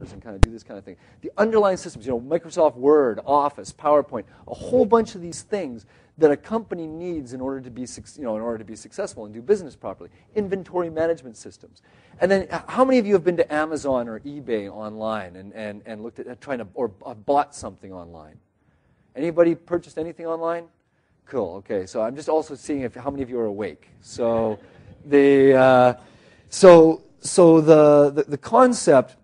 and kind of do this kind of thing. The underlying systems, Microsoft Word, Office, PowerPoint, a whole bunch of these things that a company needs in order to be, successful and do business properly. Inventory management systems. And then how many of you have been to Amazon or eBay online and looked at or bought something online? Anybody purchased anything online? Cool. Okay. So I'm just also seeing how many of you are awake. So the concept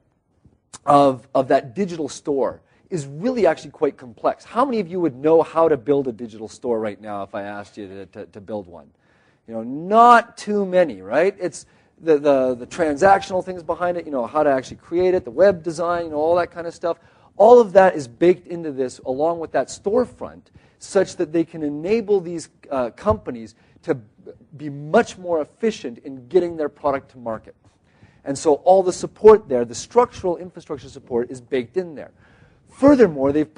of that digital store is really actually quite complex. How many of you would know how to build a digital store right now if I asked you to build one? Not too many, right? It's the transactional things behind it, how to actually create it, the web design, all that kind of stuff. All of that is baked into this along with that storefront such that they can enable these companies to be much more efficient in getting their product to market. And so all the support there, the structural infrastructure support, is baked in there. Furthermore, they've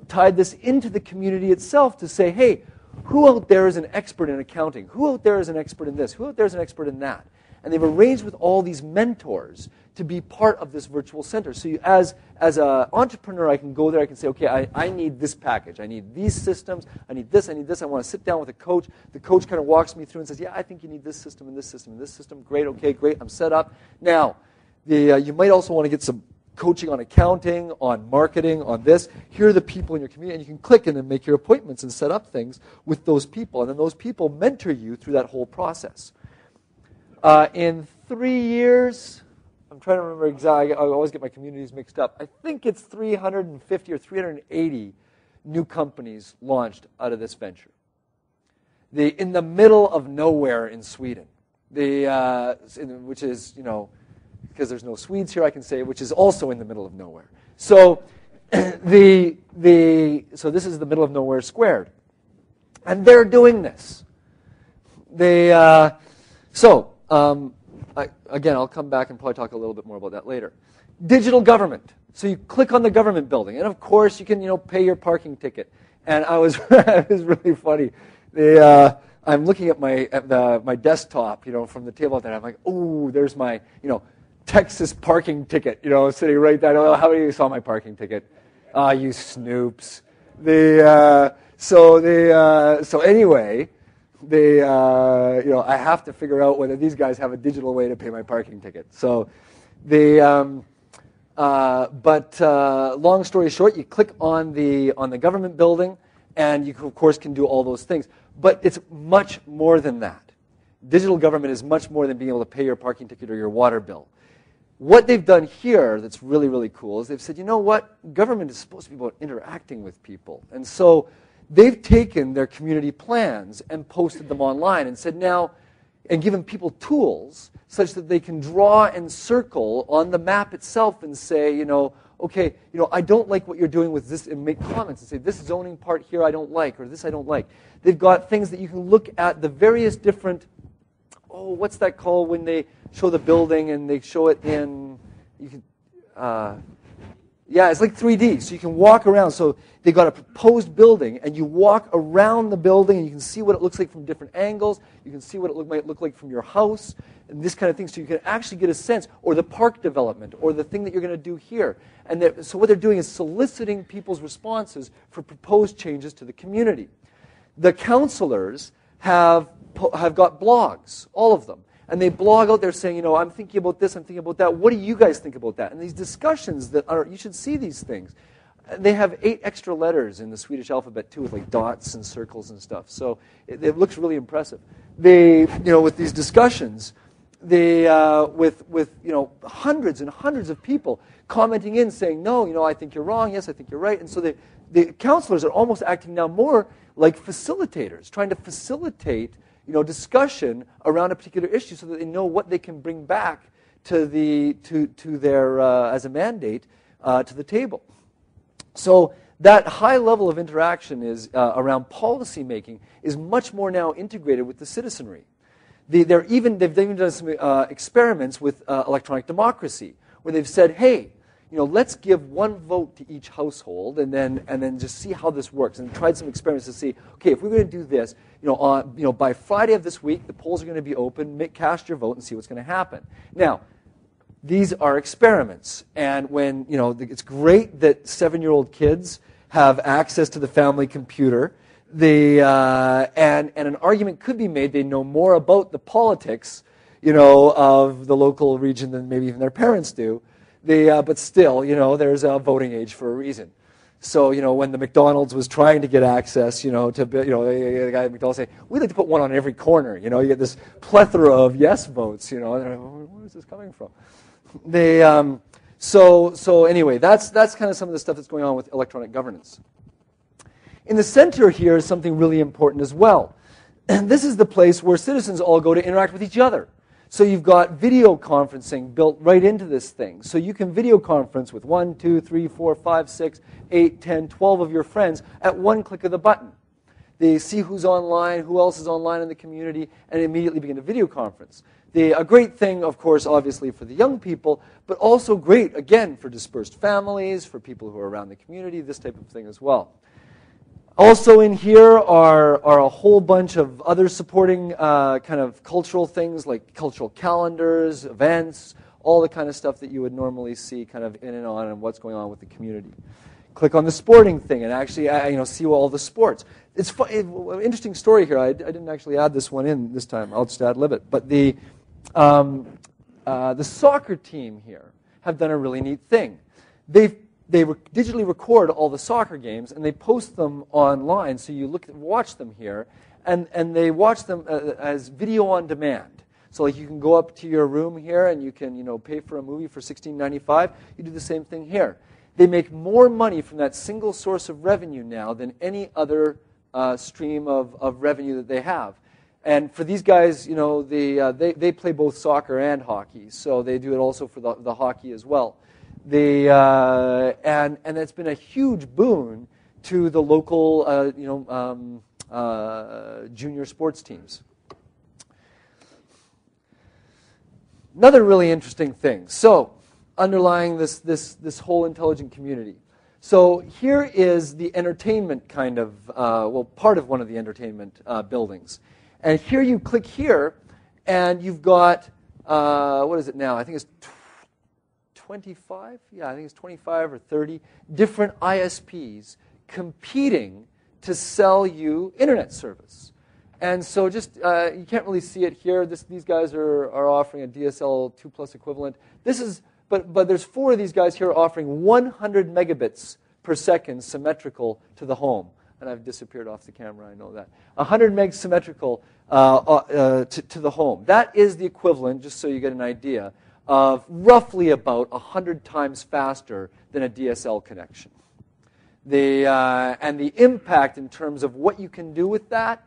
tied this into the community itself to say, hey, who out there is an expert in accounting? Who out there is an expert in this? Who out there is an expert in that? And they've arranged with all these mentors to be part of this virtual center. So as an entrepreneur, I can go there, I can say, okay, I need this package. I need these systems. I need this. I want to sit down with a coach. The coach kind of walks me through and says, yeah, I think you need this system and this system and this system. Great, okay, great, I'm set up. Now, you might also want to get some coaching on accounting, on marketing, on this. Here are the people in your community, and you can click and then make your appointments and set up things with those people. And then those people mentor you through that whole process. In 3 years, I'm trying to remember exactly, I always get my communities mixed up. I think it's 350 or 380 new companies launched out of this venture. In the middle of nowhere in Sweden, which is, because there's no Swedes here, I can say, which is also in the middle of nowhere. So so this is the middle of nowhere squared. And they're doing this. Again, I'll come back and probably talk a little bit more about that later. Digital government. So you click on the government building, and of course you can, pay your parking ticket. And it was really funny. I'm looking at my desktop, from the table out there. I'm like, oh, there's my, Texas parking ticket, sitting right there. I don't know how many of you saw my parking ticket. You snoops. So anyway. I have to figure out whether these guys have a digital way to pay my parking ticket. So, long story short, you click on the government building, and you of course can do all those things. But it's much more than that. Digital government is much more than being able to pay your parking ticket or your water bill. What they've done here that's really, really cool is they've said, you know what? Government is supposed to be about interacting with people, and so they've taken their community plans and posted them online and said and given people tools such that they can draw and circle on the map itself and say, okay, I don't like what you're doing with this, and make comments and say, this zoning part here I don't like, or this I don't like. They've got things that you can look at the various different, what's that called when they show the building and they show it in, it's like 3D, so you can walk around. So they've got a proposed building, and you walk around the building, and you can see what it looks like from different angles. You can see what it might look like from your house, and this kind of thing. So you can actually get a sense, or the park development, or the thing that you're going to do here. And so what they're doing is soliciting people's responses for proposed changes to the community. The counselors have got blogs, all of them. And they blog out there saying, I'm thinking about this, I'm thinking about that. What do you guys think about that? And these discussions you should see these things. They have 8 extra letters in the Swedish alphabet, too, with like dots and circles and stuff. So it looks really impressive. With these discussions, with hundreds and hundreds of people commenting in saying, no, I think you're wrong, yes, I think you're right. And so the counselors are almost acting now more like facilitators, trying to facilitate discussion around a particular issue so that they know what they can bring back to their as a mandate to the table. So that high level of interaction is around policy making is much more now integrated with the citizenry. They've even done some experiments with electronic democracy where they've said, hey, let's give one vote to each household and then just see how this works. And tried some experiments to see, okay, if we're going to do this, by Friday of this week, the polls are going to be open. Cast your vote and see what's going to happen. Now, These are experiments. And when, it's great that 7-year-old kids have access to the family computer. And an argument could be made they know more about the politics, of the local region than maybe even their parents do. But still, there's a voting age for a reason. So, when the McDonald's was trying to get access, the guy at McDonald's say, we'd like to put one on every corner. You get this plethora of yes votes, and they're like, where is this coming from? So anyway, that's kind of some of the stuff that's going on with electronic governance. In the center here is something really important as well. And this is the place where citizens all go to interact with each other. So you've got video conferencing built right into this thing. So you can video conference with 1, 2, 3, 4, 5, 6, 8, 10, 12 of your friends at one click of the button. They see who's online, who else is online in the community, and immediately begin to video conference. A great thing, of course, obviously for the young people, but also great, again, for dispersed families, for people who are around the community, this type of thing as well. Also in here are a whole bunch of other supporting kind of cultural things like cultural calendars, events, all the kind of stuff that you would normally see kind of in and on and what's going on with the community. Click on the sporting thing and actually see all the sports. It's interesting story here. I didn't actually add this one in this time. I'll just ad-lib it. But the soccer team here have done a really neat thing. They digitally record all the soccer games and they post them online. So you watch them here, and they watch them as video on demand. So like you can go up to your room here and you can pay for a movie for $16.95. You do the same thing here. They make more money from that single source of revenue now than any other stream of revenue that they have. And for these guys, they play both soccer and hockey, so they do it also for the hockey as well. And it's been a huge boon to the local, junior sports teams. Another really interesting thing. So, underlying this whole intelligent community. So here is the entertainment kind of, part of one of the entertainment buildings. And here you click here, and you've got, what is it now? I think it's 25? Yeah, I think it's 25 or 30 different ISPs competing to sell you internet service. And so just, you can't really see it here. These guys are offering a DSL 2+ equivalent. But there's 4 of these guys here offering 100 megabits per second symmetrical to the home. And I've disappeared off the camera, I know that. 100 meg symmetrical to the home. That is the equivalent, just so you get an idea, of roughly about 100 times faster than a DSL connection. And the impact in terms of what you can do with that,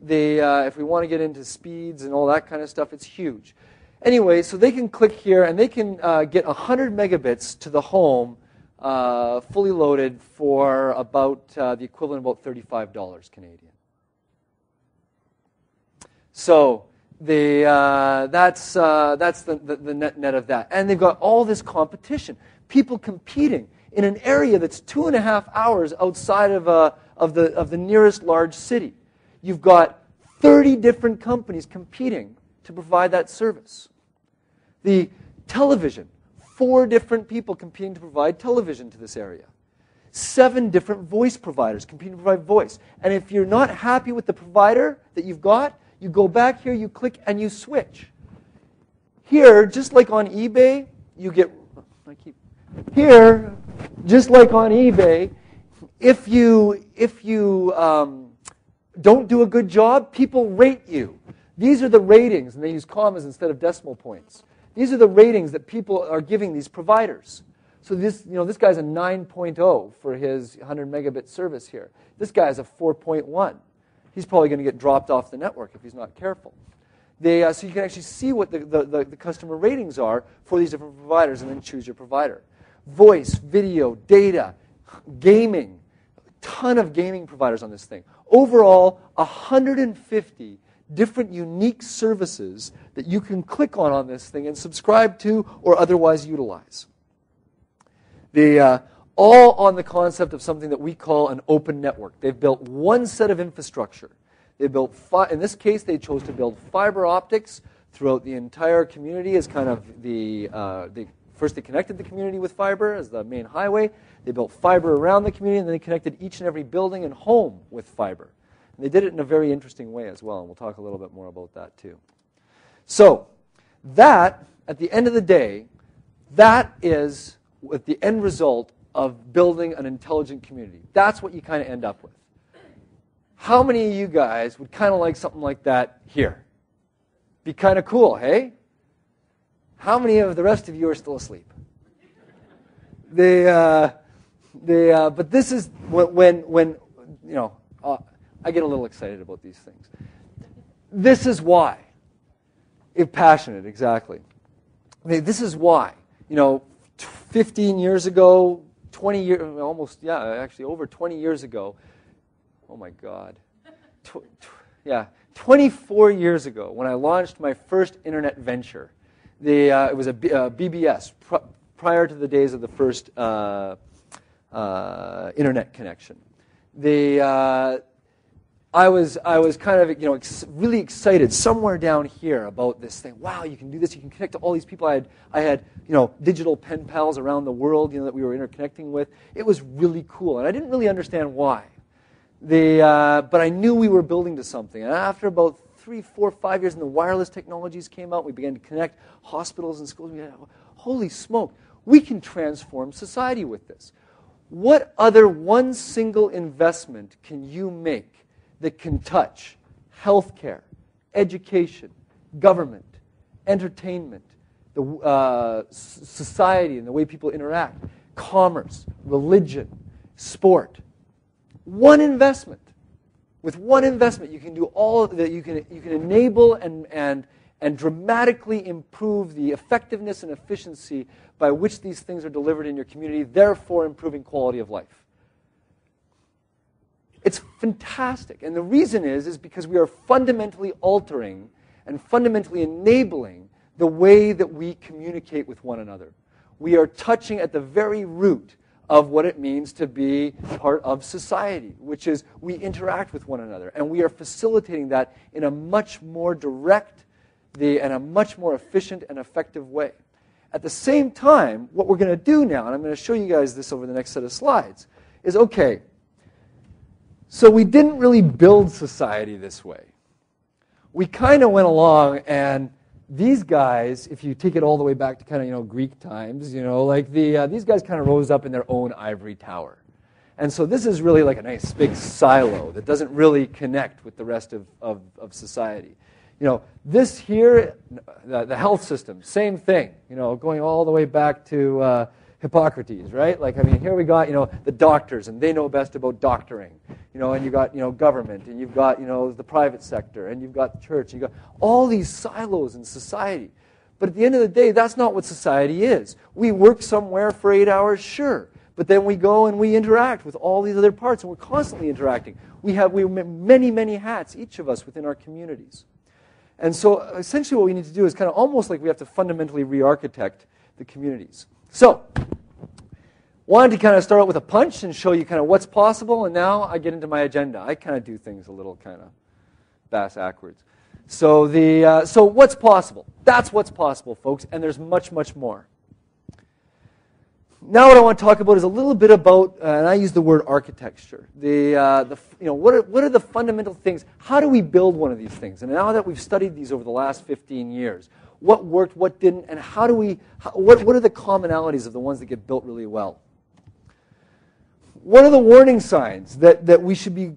if we want to get into speeds and all that kind of stuff, it's huge. Anyway, so they can click here and they can get 100 megabits to the home fully loaded for about the equivalent of about $35 Canadian. So that's the net of that. And they've got all this competition. People competing in an area that's 2.5 hours outside of the nearest large city. You've got 30 different companies competing to provide that service. The television, 4 different people competing to provide television to this area. 7 different voice providers competing to provide voice. And if you're not happy with the provider that you've got, you go back here, you click, and you switch. Here, just like on eBay, here, just like on eBay, if you don't do a good job, people rate you. These are the ratings, and they use commas instead of decimal points. These are the ratings that people are giving these providers. So this guy's a 9.0 for his 100 megabit service here. This guy's a 4.1. He's probably going to get dropped off the network if he's not careful. So you can actually see what the customer ratings are for these different providers and then choose your provider. Voice, video, data, gaming, ton of gaming providers on this thing. Overall, 150 different unique services that you can click on this thing and subscribe to or otherwise utilize. All on the concept of something that we call an open network. They've built one set of infrastructure. They built, in this case, they chose to build fiber optics throughout the entire community as kind of first they connected the community with fiber as the main highway. They built fiber around the community, and then they connected each and every building and home with fiber. And they did it in a very interesting way as well, and we'll talk a little bit more about that too. So that, at the end of the day, that is what the end result of building an intelligent community. That's what you kind of end up with. How many of you guys would kind of like something like that here? Be kind of cool, hey? How many of the rest of you are still asleep? But this is when I get a little excited about these things. This is why. Passionate, exactly. This is why. 15 years ago, 20 years, actually over 20 years ago. Oh my God. 24 years ago, when I launched my first internet venture, it was a BBS, prior to the days of the first internet connection. I was kind of really excited somewhere down here about this thing. Wow, you can do this. You can connect to all these people. I had digital pen pals around the world that we were interconnecting with. It was really cool, and I didn't really understand why. But I knew we were building to something. And after about 3, 4, 5 years, and the wireless technologies came out, we began to connect hospitals and schools. Holy smoke, we can transform society with this. What other one single investment can you make that can touch healthcare, education, government, entertainment, the society and the way people interact, commerce, religion, sport? One investment. With one investment, you can do all of that. You can enable and dramatically improve the effectiveness and efficiency by which these things are delivered in your community, therefore improving quality of life. It's fantastic. And the reason is because we are fundamentally altering and fundamentally enabling the way that we communicate with one another. We are touching at the very root of what it means to be part of society, which is we interact with one another. And we are facilitating that in a much more direct and a much more efficient and effective way. At the same time, what we're going to do now, and I'm going to show you guys this over the next set of slides, is, okay, so we didn't really build society this way. We kind of went along, and these guys, if you take it all the way back to kind of Greek times, these guys kind of rose up in their own ivory tower. And so this is really like a nice big silo that doesn't really connect with the rest of society. This here, the health system, same thing, going all the way back to Hippocrates, right? Here we got, the doctors, and they know best about doctoring, and you got, government, and you've got, the private sector, and you've got the church, you've got all these silos in society. But at the end of the day, that's not what society is. We work somewhere for 8 hours, sure, but then we go and we interact with all these other parts, and we're constantly interacting. We have many, many hats, each of us, within our communities. And so essentially what we need to do is kind of almost like we have to fundamentally re-architect the communities. So, wanted to kind of start out with a punch and show you kind of what's possible, and now I get into my agenda. I kind of do things a little kind of bass-ackwards. So what's possible? That's what's possible, folks, and there's much, much more. Now what I want to talk about is a little bit about, and I use the word architecture. What are the fundamental things? How do we build one of these things? And now that we've studied these over the last 15 years, what worked, what didn't, and what are the commonalities of the ones that get built really well? What are the warning signs that we should be